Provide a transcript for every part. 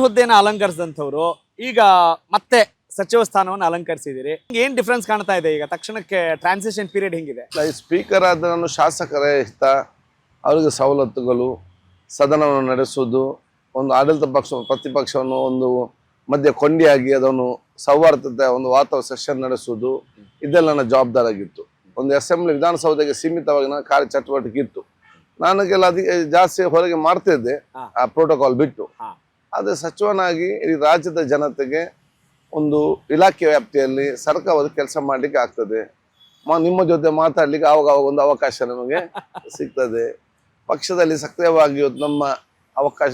ಹುದ್ದೆನ ಅಲಂಕರಿಸಿದಂಥವ್ರು ಈಗ ಮತ್ತೆ ಸಚಿವ ಸ್ಥಾನವನ್ನು ಅಲಂಕರಿಸಿದಿರಿ. ಏನ್ ಡಿಫ್ರೆನ್ಸ್ ಕಾಣ್ತಾ ಇದೆ ಈಗ ತಕ್ಷಣಕ್ಕೆ ಟ್ರಾನ್ಸಿಷನ್ ಪೀರಿಯಡ್ ಹೆಂಗಿದೆ? ಸ್ಪೀಕರ್ ಆದ ನಾನು ಶಾಸಕರ ಹಿತ, ಅವರಿಗೆ ಸವಲತ್ತುಗಳು, ಸದನವನ್ನು ನಡೆಸುವುದು, ಒಂದು ಆಡಳಿತ ಪಕ್ಷ ಪ್ರತಿಪಕ್ಷವನ್ನು ಒಂದು ಮಧ್ಯ ಕೊಂಡಿಯಾಗಿ ಅದನ್ನು ಸೌಹಾರ್ದತೆ ಒಂದು ವಾತಾವರಣ ಸೆಷನ್ ನಡೆಸುವುದು, ಇದೆಲ್ಲ ನನ್ನ ಜವಾಬ್ದಾರಿ ಆಗಿತ್ತು. ಒಂದು ಅಸೆಂಬ್ಲಿ ವಿಧಾನಸೌಧಕ್ಕೆ ಸೀಮಿತವಾಗಿ ನನ್ನ ಕಾರ್ಯ ಚಟುವಟಿಕೆ ಇತ್ತು. ನನಗೆಲ್ಲ ಅದಕ್ಕೆ ಜಾಸ್ತಿ ಹೊರಗೆ ಮಾಡ್ತಿದ್ದೆ ಆ ಪ್ರೋಟೋಕಾಲ್ ಬಿಟ್ಟು. ಆದರೆ ಸಚಿವನಾಗಿ ಈ ರಾಜ್ಯದ ಜನತೆಗೆ ಒಂದು ಇಲಾಖೆ ವ್ಯಾಪ್ತಿಯಲ್ಲಿ ಸರ್ಕಾರದ ಕೆಲಸ ಮಾಡ್ಲಿಕ್ಕೆ ಆಗ್ತದೆ. ನಿಮ್ಮ ಜೊತೆ ಮಾತಾಡ್ಲಿಕ್ಕೆ ಆವಾಗ ಒಂದು ಅವಕಾಶ ನಮಗೆ ಸಿಗ್ತದೆ. ಪಕ್ಷದಲ್ಲಿ ಸಕ್ರಿಯವಾಗಿ ನಮ್ಮ ಅವಕಾಶ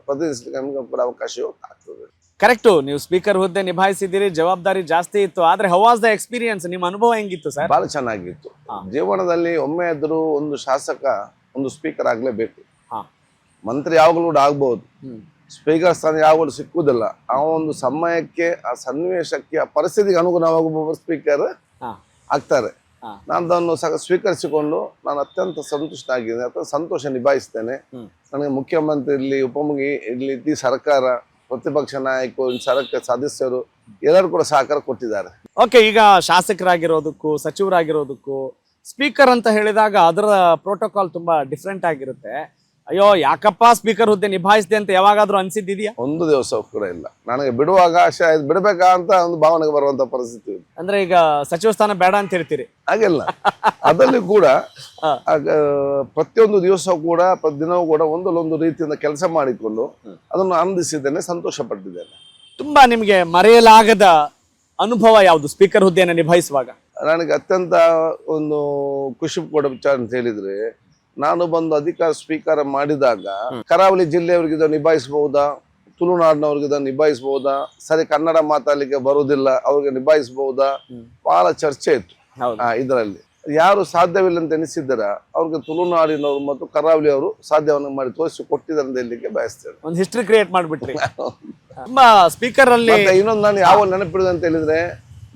ಪ್ರತಿನಿಧಿಸಲಿಕ್ಕೆ ನಮಗೆ ಕೂಡ ಅವಕಾಶ ಆಗ್ತದೆ. ಕರೆಕ್ಟು, ನೀವು ಸ್ಪೀಕರ್ ಹುದ್ದೆ ನಿಭಾಯಿಸಿದಿರಿ, ಜವಾಬ್ದಾರಿ ಜಾಸ್ತಿ ಇತ್ತು. ಆದ್ರೆ ಹೌ ವಾಸ್ ದ ಎಕ್ಸ್ಪೀರಿಯನ್ಸ್? ನಿಮ್ಮ ಅನುಭವ ಹೆಂಗಿತ್ತು ಸರ್? ಬಹಳ ಚೆನ್ನಾಗಿತ್ತು. ಜೀವನದಲ್ಲಿ ಒಮ್ಮೆ ಆದ್ರೂ ಒಂದು ಶಾಸಕ ಒಂದು ಸ್ಪೀಕರ್ ಆಗ್ಲೇಬೇಕು. ಮಂತ್ರಿ ಯಾವಾಗಲೂ ಕೂಡ ಆಗ್ಬಹುದು, ಸ್ಪೀಕರ್ ಸ್ಥಾನ ಯಾವಾಗಲೂ ಸಿಕ್ಕುವುದಿಲ್ಲ. ಆ ಒಂದು ಸಮಯಕ್ಕೆ, ಆ ಸನ್ನಿವೇಶಕ್ಕೆ, ಆ ಪರಿಸ್ಥಿತಿಗೆ ಅನುಗುಣವಾಗುವ ಸ್ಪೀಕರ್ ಆಗ್ತಾರೆ. ನಾನು ಅದನ್ನು ಸ್ವೀಕರಿಸಿಕೊಂಡು ನಾನು ಅತ್ಯಂತ ಸಂತುಷ್ಟ ಆಗಿದ್ದೇನೆ, ಅತ್ಯಂತ ಸಂತೋಷ ನಿಭಾಯಿಸ್ತೇನೆ. ನನಗೆ ಮುಖ್ಯಮಂತ್ರಿ ಇರಲಿ, ಉಪಮುಖ್ಯಮಂತ್ರಿ ಇರಲಿ, ಸರ್ಕಾರ, ಪ್ರತಿಪಕ್ಷ ನಾಯಕರು, ಸರ್ಕಾರ ಸದಸ್ಯರು ಎಲ್ಲರೂ ಕೂಡ ಸಹಕಾರ ಕೊಟ್ಟಿದ್ದಾರೆ. ಓಕೆ, ಈಗ ಶಾಸಕರಾಗಿರೋದಕ್ಕೂ ಸಚಿವರಾಗಿರೋದಕ್ಕೂ ಸ್ಪೀಕರ್ ಅಂತ ಹೇಳಿದಾಗ ಅದರ ಪ್ರೋಟೋಕಾಲ್ ತುಂಬಾ ಡಿಫ್ರೆಂಟ್ ಆಗಿರುತ್ತೆ. ಅಯ್ಯೋ ಯಾಕಪ್ಪ ಸ್ಪೀಕರ್ ಹುದ್ದೆ ನಿಭಾಯಿಸಿದೆ ಅಂತ ಯಾವಾಗಾದ್ರೂ ಅನ್ಸಿದ್ದಿದ್ಯಾ? ಒಂದು ದಿವಸ ಕೂಡ ಇಲ್ಲ. ನನಗೆ ಬಿಡುವಾಗ ಬಿಡ್ಬೇಕಾ ಅಂತ ಒಂದು ಭಾವನೆಗೆ ಬರುವಂತ ಪರಿಸ್ಥಿತಿ. ಅಂದ್ರೆ ಈಗ ಸಚಿವ ಸ್ಥಾನ ಬೇಡ ಅಂತ ಹೇಳ್ತೀರಿ? ಹಾಗೆಲ್ಲ ಅದರಲ್ಲಿ ಕೂಡ ಪ್ರತಿಯೊಂದು ದಿವಸ ಕೂಡ ದಿನವೂ ಕೂಡ ಒಂದೊಂದು ರೀತಿಯಿಂದ ಕೆಲಸ ಮಾಡಿಕೊಂಡು ಅದನ್ನು ಆನಂದಿಸಿದ್ದೇನೆ, ಸಂತೋಷ ಪಟ್ಟಿದ್ದೇನೆ. ತುಂಬಾ ನಿಮ್ಗೆ ಮರೆಯಲಾಗದ ಅನುಭವ ಯಾವುದು ಸ್ಪೀಕರ್ ಹುದ್ದೆಯನ್ನು ನಿಭಾಯಿಸುವಾಗ? ನನಗೆ ಅತ್ಯಂತ ಒಂದು ಖುಷಿ ಕೊಡೋ ವಿಚಾರ ಅಂತ ಹೇಳಿದ್ರೆ, ನಾನು ಬಂದು ಅಧಿಕಾರ ಸ್ವೀಕಾರ ಮಾಡಿದಾಗ ಕರಾವಳಿ ಜಿಲ್ಲೆಯವರಿಗೆ ಇದನ್ನು ನಿಭಾಯಿಸಬಹುದಾ, ತುಳುನಾಡಿನವ್ರಿಗೆ ಇದನ್ನು ನಿಭಾಯಿಸಬಹುದಾ, ಸರಿ ಕನ್ನಡ ಮಾತಾಡ್ಲಿಕ್ಕೆ ಬರುವುದಿಲ್ಲ ಅವ್ರಿಗೆ ನಿಭಾಯಿಸಬಹುದಾ, ಬಹಳ ಚರ್ಚೆ ಇತ್ತು. ಇದರಲ್ಲಿ ಯಾರು ಸಾಧ್ಯವಿಲ್ಲ ಅಂತ ಎನಿಸಿದ್ದಾರ ಅವ್ರಿಗೆ ತುಳುನಾಡಿನವರು ಮತ್ತು ಕರಾವಳಿಯವರು ಸಾಧ್ಯವನ್ನು ಮಾಡಿ ತೋರಿಸಿ ಕೊಟ್ಟಿದ್ದಾರೆ ಅಂತ ಹೇಳಲಿಕ್ಕೆ ಬಯಸ್ತೇನೆ. ಒಂದು ಹಿಸ್ಟ್ರಿ ಕ್ರಿಯೇಟ್ ಮಾಡ್ಬಿಟ್ರಿ. ತುಂಬಾ ಸ್ಪೀಕರ್ ಅಲ್ಲಿ ಇನ್ನೊಂದು ನಾನು ಯಾವ ನೆನಪಿಡುದು ಅಂತ ಹೇಳಿದ್ರೆ,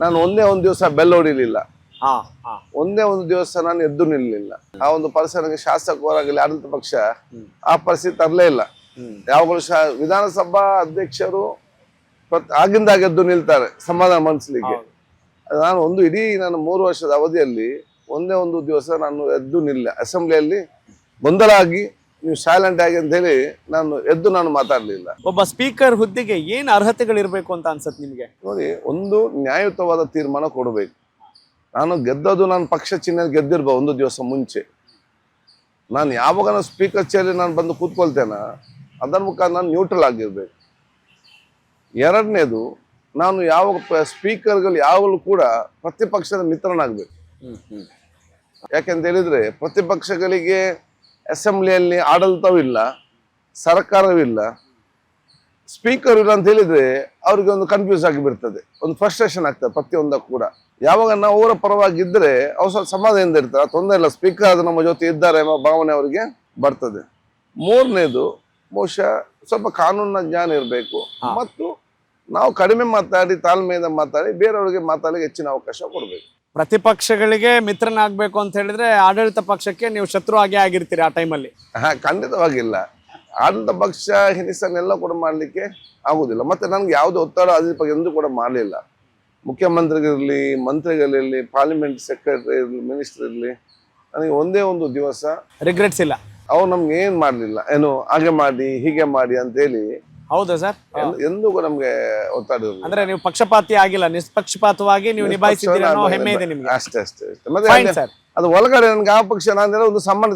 ನಾನು ಒಂದೇ ಒಂದು ದಿವಸ ಬೆಲ್ ಹೊಡಿಲಿಲ್ಲ, ಒಂದೇ ಒಂದು ದಿವಸ ನಾನು ಎದ್ದು ನಿಲ್ಲಲಿಲ್ಲ. ಆ ಒಂದು ಪರಿಸರಕ್ಕೆ ಶಾಸಕರಾಗಲಿ ಆಡಳಿತ ಪಕ್ಷ ಆ ಪರಿಸ್ಥಿತಿ ತರಲೇ ಇಲ್ಲ. ಯಾವಾಗಲೂ ವಿಧಾನಸಭಾ ಅಧ್ಯಕ್ಷರು ಆಗಿಂದಾಗ ಎದ್ದು ನಿಲ್ತಾರೆ ಸಮಾಧಾನ ಮನಸ್ಲಿಕ್ಕೆ. ನಾನು ಒಂದು ಇಡೀ ನಾನು 3 ವರ್ಷದ ಅವಧಿಯಲ್ಲಿ ಒಂದೇ ಒಂದು ದಿವಸ ನಾನು ಎದ್ದು ನಿಲ್ಲ. ಅಸೆಂಬ್ಲಿಯಲ್ಲಿ ಗೊಂದಲ ಆಗಿ ನೀವು ಸೈಲೆಂಟ್ ಆಗಿ ಅಂತ ಹೇಳಿ ನಾನು ಮಾತಾಡ್ಲಿಲ್ಲ. ಒಬ್ಬ ಸ್ಪೀಕರ್ ಹುದ್ದೆಗೆ ಏನ್ ಅರ್ಹತೆಗಳಿರ್ಬೇಕು ಅಂತ ಅನ್ಸತ್ ನಿಮ್ಗೆ? ನೋಡಿ, ಒಂದು ನ್ಯಾಯಯುತವಾದ ತೀರ್ಮಾನ ಕೊಡಬೇಕು. ನಾನು ಗೆದ್ದದು ನಾನು ಪಕ್ಷ ಚಿಹ್ನೆ ಗೆದ್ದಿರ್ಬೋದು ಒಂದು ದಿವಸ ಮುಂಚೆ. ನಾನು ಯಾವಾಗ ನಾನು ಸ್ಪೀಕರ್ ಚೇರಿ ನಾನು ಬಂದು ಕೂತ್ಕೊಳ್ತೇನೆ ಅದರ ಮುಖಾಂತರ ನಾನು ನ್ಯೂಟ್ರಲ್ ಆಗಿರ್ಬೇಕು. ಎರಡನೇದು, ನಾನು ಯಾವಾಗ ಸ್ಪೀಕರ್ಗಳು ಯಾವಾಗಲೂ ಕೂಡ ಪ್ರತಿಪಕ್ಷದ ಮಿತ್ರನಾಗಬೇಕು. ಯಾಕೆಂತ ಹೇಳಿದ್ರೆ ಪ್ರತಿಪಕ್ಷಗಳಿಗೆ ಅಸೆಂಬ್ಲಿಯಲ್ಲಿ ಆಡಳಿತವೂ ಇಲ್ಲ, ಸರ್ಕಾರವಿಲ್ಲ, ಸ್ಪೀಕರ್ ಇಲ್ಲ ಅಂತ ಹೇಳಿದ್ರೆ ಅವ್ರಿಗೆ ಒಂದು ಕನ್ಫ್ಯೂಸ್ ಆಗಿ ಬಿಡ್ತದೆ, ಒಂದು ಫ್ರಸ್ಟ್ರೇಷನ್ ಆಗ್ತದೆ ಪ್ರತಿಯೊಂದಕ್ಕೂ ಕೂಡ. ಯಾವಾಗ ನಾವು ಅವರ ಪರವಾಗಿದ್ರೆ ಅವ್ರು ಸ್ವಲ್ಪ ಸಮಾಧಾನದಿಂದ ಇರ್ತಾರೆ, ತೊಂದರೆ ಇಲ್ಲ, ಸ್ಪೀಕರ್ ಅದು ನಮ್ಮ ಜೊತೆ ಇದ್ದಾರೆ ಎಂಬ ಭಾವನೆ ಅವರಿಗೆ ಬರ್ತದೆ. ಮೂರನೇದು, ಬಹುಶಃ ಸ್ವಲ್ಪ ಕಾನೂನಿನ ಜ್ಞಾನ ಇರಬೇಕು ಮತ್ತು ನಾವು ಕಡಿಮೆ ಮಾತಾಡಿ ತಾಳ್ಮೆಯಿಂದ ಮಾತಾಡಿ ಬೇರೆಯವರಿಗೆ ಮಾತಾಡಲಿಕ್ಕೆ ಹೆಚ್ಚಿನ ಅವಕಾಶ ಕೊಡಬೇಕು. ಪ್ರತಿಪಕ್ಷಗಳಿಗೆ ಮಿತ್ರನಾಗಬೇಕು ಅಂತ ಹೇಳಿದ್ರೆ ಆಡಳಿತ ಪಕ್ಷಕ್ಕೆ ನೀವು ಶತ್ರು ಆಗೇ ಆಗಿರ್ತೀರಿ ಆ ಟೈಮಲ್ಲಿ? ಖಂಡಿತವಾಗಿಲ್ಲ. ಆಡಳಿತ ಪಕ್ಷ ಹಿನಿಸನ್ನೆಲ್ಲ ಕೂಡ ಮಾಡ್ಲಿಕ್ಕೆ ಆಗುದಿಲ್ಲ. ಮತ್ತೆ ನನ್ಗೆ ಯಾವುದೇ ಒತ್ತಡ ಅದ್ರ ಎಂದು ಕೂಡ ಮಾಡಲಿಲ್ಲ. ಮುಖ್ಯಮಂತ್ರಿಗಳಿರಲಿ, ಮಂತ್ರಿಗಳಿರಲಿ, ಪಾರ್ಲಿಮೆಂಟ್ ಸೆಕ್ರೆಟರಿ ಇರಲಿ, ಮಿನಿಸ್ಟರ್ ಇರಲಿ, ನನಗೆ ಒಂದೇ ಒಂದು ದಿವಸ ರಿಗ್ರೆಟ್ಸ್ ಇಲ್ಲ. ಅವ್ರು ನಮ್ಗೆ ಏನ್ ಮಾಡ್ಲಿಲ್ಲ, ಏನು ಹಾಗೆ ಮಾಡಿ ಹೀಗೆ ಮಾಡಿ ಅಂತ ಹೇಳಿ. ಹೌದಾ ಸರ್? ಎಂದೂ ನಮ್ಗೆ ಒತ್ತಡ ಇರಲಿಲ್ಲ. ಅಂದ್ರೆ ನೀವು ಪಕ್ಷಪಾತಿ ಆಗಿಲ್ಲ, ನಿಷ್ಪಕ್ಷಪಾತವಾಗಿ ನೀವು ನಿಭಾಯಿಸಿದ್ದೀರಿ ಅನ್ನೋ ಹೆಮ್ಮೆ ಇದೆ ನಿಮ್ಗೆ. ಅಷ್ಟೇ. ಮತ್ತೆ ಅದು ಒಳಗಡೆ ನನ್ಗೆ ಆ ಪಕ್ಷ ನಾನೆಲ್ಲ ಒಂದು ಸಂಬಂಧ